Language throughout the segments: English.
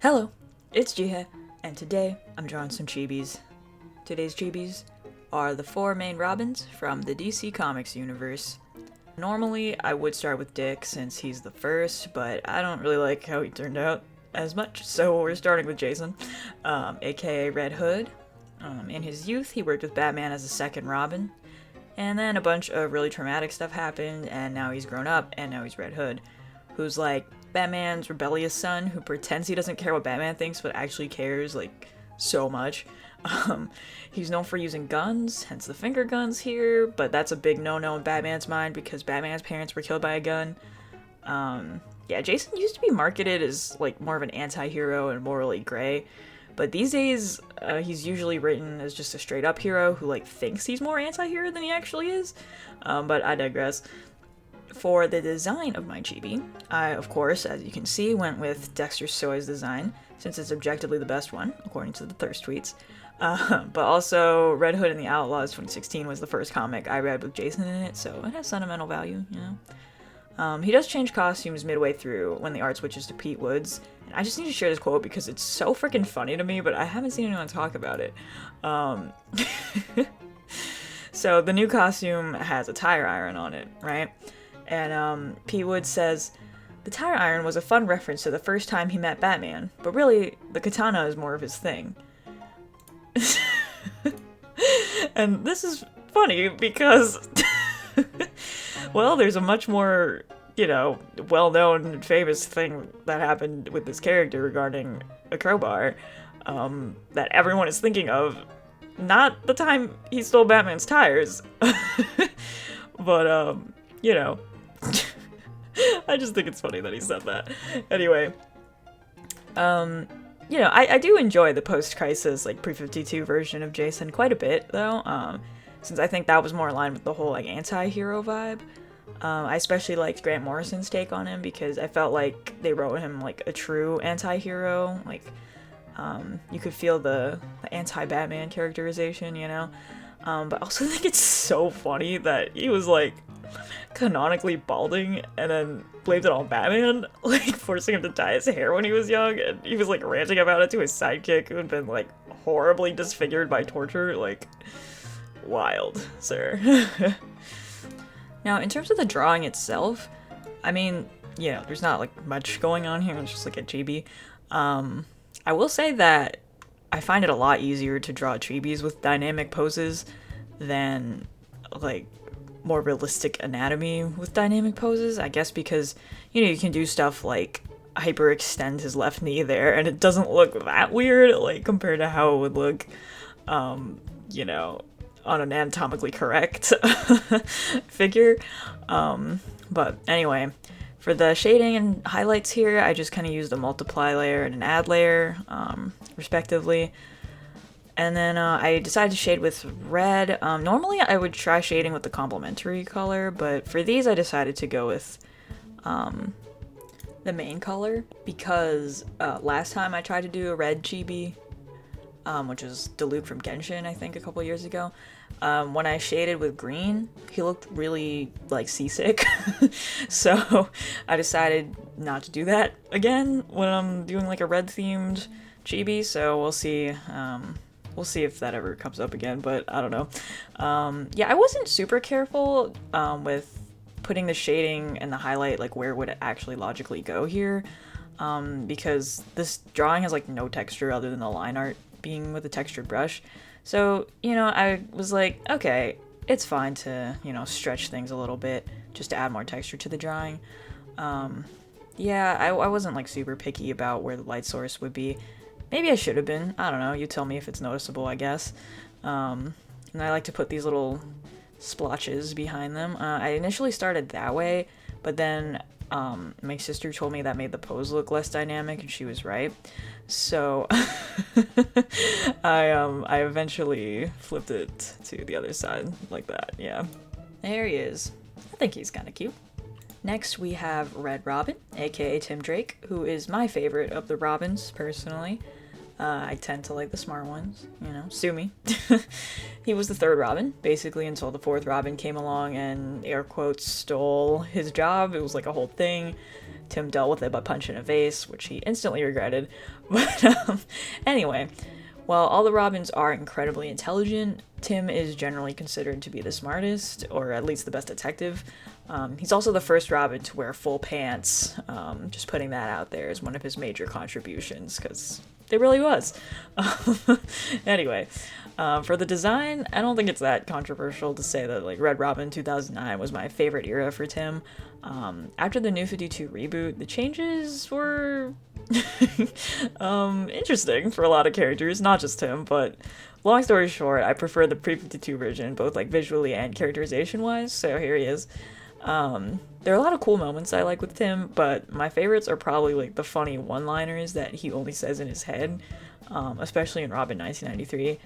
Hello, it's Jihe, and today I'm drawing some chibis. Today's chibis are the four main Robins from the DC Comics universe. Normally, I would start with Dick since he's the first, but I don't really like how he turned out as much, so we're starting with Jason, aka Red Hood. In his youth, he worked with Batman as a second Robin, and then a bunch of really traumatic stuff happened, and now he's grown up, and now he's Red Hood, who's like Batman's rebellious son who pretends he doesn't care what Batman thinks but actually cares, like, so much. He's known for using guns, hence the finger guns here, but that's a big no-no in Batman's mind because Batman's parents were killed by a gun. Yeah, Jason used to be marketed as, like, more of an anti-hero and morally gray, but these days, he's usually written as just a straight-up hero who, like, thinks he's more anti-hero than he actually is, but I digress. For the design of my chibi, I, of course, as you can see, went with Dexter Soy's design, since it's objectively the best one, according to the Thirst tweets. But also, Red Hood and the Outlaws 2016 was the first comic I read with Jason in it, so it has sentimental value, you know? He does change costumes midway through when the art switches to Pete Woods, and I just need to share this quote because it's so freaking funny to me, but I haven't seen anyone talk about it. So, the new costume has a tire iron on it, right? And Pete Woods says, "The tire iron was a fun reference to the first time he met Batman, but really, the katana is more of his thing." And this is funny because, well, there's a much more, well-known and famous thing that happened with this character regarding a crowbar, that everyone is thinking of. Not the time he stole Batman's tires, but, I just think it's funny that he said that. Anyway, I do enjoy the post-crisis, like, pre-52 version of Jason quite a bit, though, since I think that was more aligned with the whole, like, anti-hero vibe. I especially liked Grant Morrison's take on him because I felt like they wrote him, like, a true anti-hero, like, you could feel the anti-Batman characterization, but I also think it's so funny that he was, like, canonically balding and then blamed it on Batman, like, forcing him to dye his hair when he was young, and he was, like, ranting about it to his sidekick who had been, like, horribly disfigured by torture. Like, wild, sir. Now, in terms of the drawing itself, I mean, there's not, like, much going on here. It's just, like, a chibi. I will say that I find it a lot easier to draw chibis with dynamic poses than, like, more realistic anatomy with dynamic poses, I guess because, you can do stuff like hyperextend his left knee there, and it doesn't look that weird, like, compared to how it would look, on an anatomically correct figure. But anyway, for the shading and highlights here, I just kind of used a multiply layer and an add layer, respectively. And then I decided to shade with red. Normally I would try shading with the complementary color, but for these I decided to go with the main color because last time I tried to do a red chibi, which is Diluc from Genshin, I think, a couple years ago. When I shaded with green, he looked really, like, seasick. So I decided not to do that again when I'm doing, like, a red-themed chibi, so we'll see. We'll see if that ever comes up again, but I don't know. Yeah, I wasn't super careful with putting the shading and the highlight, like, where would it actually logically go here, because this drawing has, like, no texture other than the line art being with a textured brush. So, I was like, okay, it's fine to, stretch things a little bit just to add more texture to the drawing. Yeah, I wasn't, like, super picky about where the light source would be. Maybe I should have been. I don't know. You tell me if it's noticeable, I guess. And I like to put these little splotches behind them. I initially started that way, but then my sister told me that made the pose look less dynamic, and she was right. So I eventually flipped it to the other side like that. Yeah. There he is. I think he's kind of cute. Next, we have Red Robin, aka Tim Drake, who is my favorite of the Robins, personally. I tend to like the smart ones, sue me. He was the third Robin, basically, until the fourth Robin came along and, air quotes, stole his job. It was like a whole thing. Tim dealt with it by punching a vase, which he instantly regretted. But anyway, while all the Robins are incredibly intelligent, Tim is generally considered to be the smartest, or at least the best detective. He's also the first Robin to wear full pants. Just putting that out there as one of his major contributions, because it really was. Anyway, for the design, I don't think it's that controversial to say that like Red Robin 2009 was my favorite era for Tim. After the New 52 reboot, the changes were interesting for a lot of characters, not just Tim, but long story short, I prefer the pre-52 version, both like visually and characterization wise, so here he is. There are a lot of cool moments I like with Tim, but my favorites are probably like the funny one-liners that he only says in his head, especially in Robin 1993.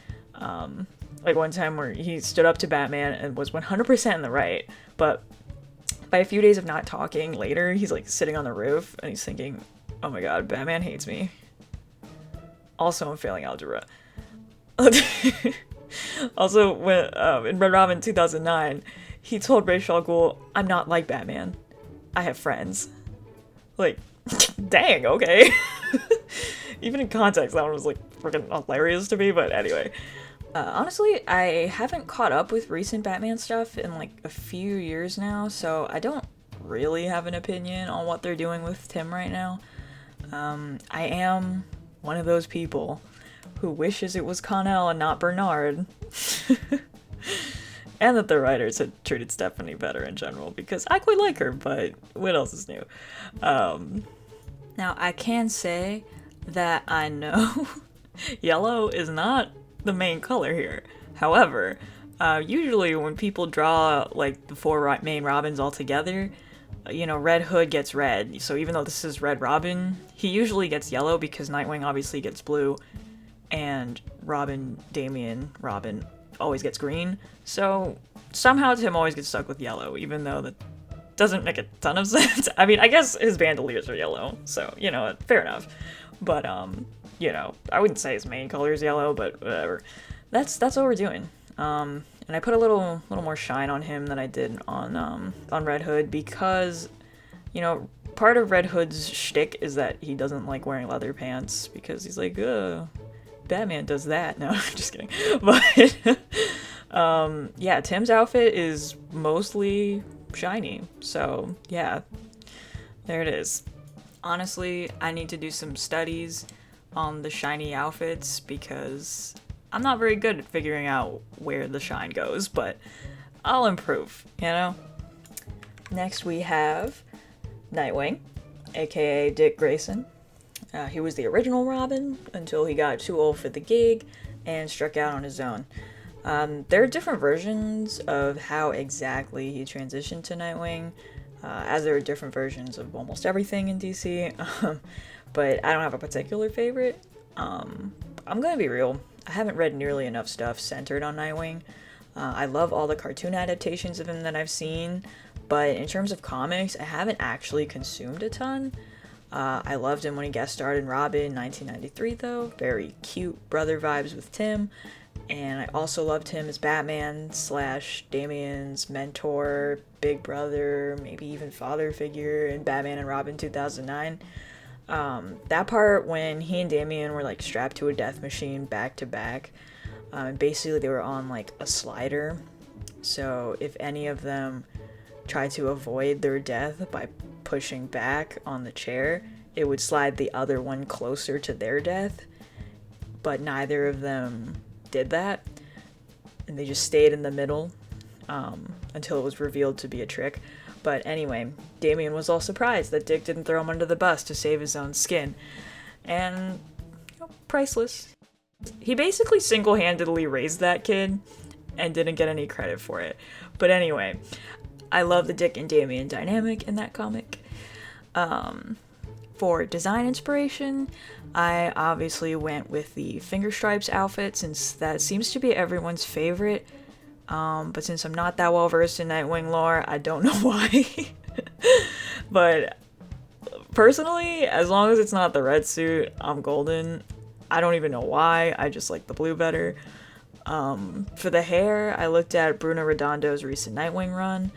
Like one time where he stood up to Batman and was 100% in the right, but by a few days of not talking later, he's like sitting on the roof and he's thinking, oh my god, Batman hates me. Also, I'm failing algebra. Also, when in Red Robin 2009, he told Ra's al Ghul, I'm not like Batman. I have friends. Like, dang, okay. Even in context, that one was like freaking hilarious to me, but anyway. Honestly, I haven't caught up with recent Batman stuff in like a few years now, so I don't really have an opinion on what they're doing with Tim right now. I am one of those people who wishes it was Connell and not Bernard. And that the writers had treated Stephanie better in general, because I quite like her, but what else is new? Now, I can say that I know yellow is not the main color here. However, usually when people draw like the four main Robins all together, you know, Red Hood gets red. So even though this is Red Robin, he usually gets yellow because Nightwing obviously gets blue, and Damian Robin always gets green. So somehow Tim always gets stuck with yellow, even though that doesn't make a ton of sense. I mean, I guess his bandoliers are yellow, so, you know, fair enough. But, you know, I wouldn't say his main color is yellow, but whatever. That's what we're doing. And I put a little more shine on him than I did on Red Hood, because, you know, part of Red Hood's shtick is that he doesn't like wearing leather pants, because he's like, Batman does that. No, just kidding. But, yeah, Tim's outfit is mostly shiny. So, yeah, there it is. Honestly, I need to do some studies on the shiny outfits, because I'm not very good at figuring out where the shine goes, but I'll improve, you know? Next we have Nightwing, aka Dick Grayson. He was the original Robin until he got too old for the gig and struck out on his own. There are different versions of how exactly he transitioned to Nightwing, as there are different versions of almost everything in DC, but I don't have a particular favorite. I'm gonna be real, I haven't read nearly enough stuff centered on Nightwing. I love all the cartoon adaptations of him that I've seen, but in terms of comics, I haven't actually consumed a ton. I loved him when he guest starred in Robin in 1993, though. Very cute brother vibes with Tim. And I also loved him as Batman / Damian's mentor, big brother, maybe even father figure in Batman and Robin 2009. That part when he and Damian were like strapped to a death machine back to back. And basically they were on like a slider. So if any of them tried to avoid their death by pushing back on the chair, it would slide the other one closer to their death. But neither of them did that, and they just stayed in the middle until it was revealed to be a trick. But anyway, Damian was all surprised that Dick didn't throw him under the bus to save his own skin, and priceless. He basically single-handedly raised that kid and didn't get any credit for it. But anyway, I love the Dick and Damian dynamic in that comic. For design inspiration, I obviously went with the Finger Stripes outfit, since that seems to be everyone's favorite. But since I'm not that well versed in Nightwing lore, I don't know why. But personally, as long as it's not the red suit, I'm golden. I don't even know why, I just like the blue better. For the hair, I looked at Bruno Redondo's recent Nightwing run.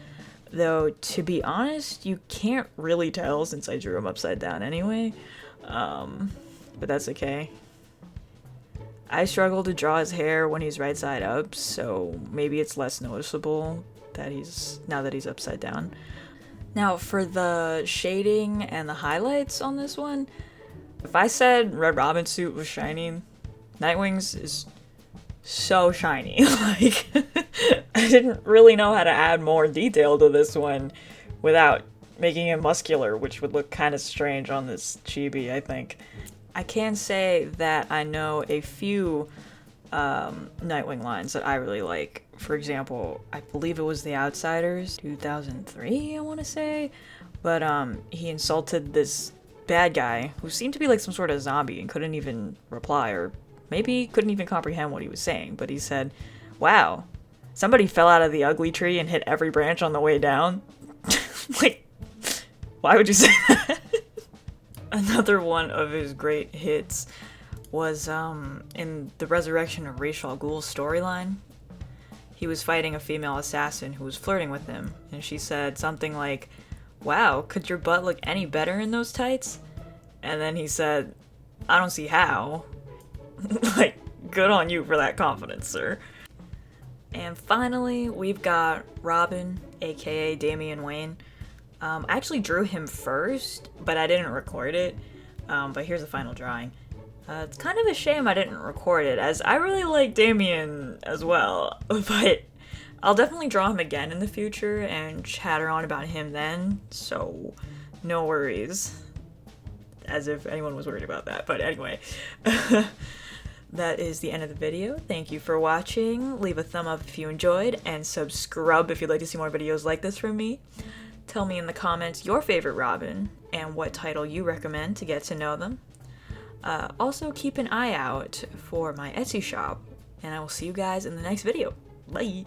Though, to be honest, you can't really tell since I drew him upside down anyway. But that's okay. I struggle to draw his hair when he's right side up, so maybe it's less noticeable that now that he's upside down. Now, for the shading and the highlights on this one, if I said Red Robin's suit was shiny, Nightwing's is so shiny. Like, I didn't really know how to add more detail to this one without making him muscular, which would look kind of strange on this chibi, I think. I can say that I know a few Nightwing lines that I really like. For example, I believe it was The Outsiders, 2003, I want to say. But he insulted this bad guy who seemed to be like some sort of zombie and couldn't even reply, or maybe couldn't even comprehend what he was saying. But he said, "Wow, somebody fell out of the ugly tree and hit every branch on the way down." Like, why would you say that? Another one of his great hits was in the Resurrection of Ra's al Ghul's storyline. He was fighting a female assassin who was flirting with him, and she said something like, "Wow, could your butt look any better in those tights?" And then he said, "I don't see how." Like, good on you for that confidence, sir. And finally, we've got Robin, aka Damian Wayne. I actually drew him first, but I didn't record it. But here's the final drawing. It's kind of a shame I didn't record it, as I really like Damian as well. But I'll definitely draw him again in the future and chatter on about him then, so no worries. As if anyone was worried about that. But anyway, that is the end of the video. Thank you for watching. Leave a thumb up if you enjoyed, and subscribe if you'd like to see more videos like this from me. Tell me in the comments your favorite Robin and what title you recommend to get to know them. Also, keep an eye out for my Etsy shop, and I will see you guys in the next video. Bye!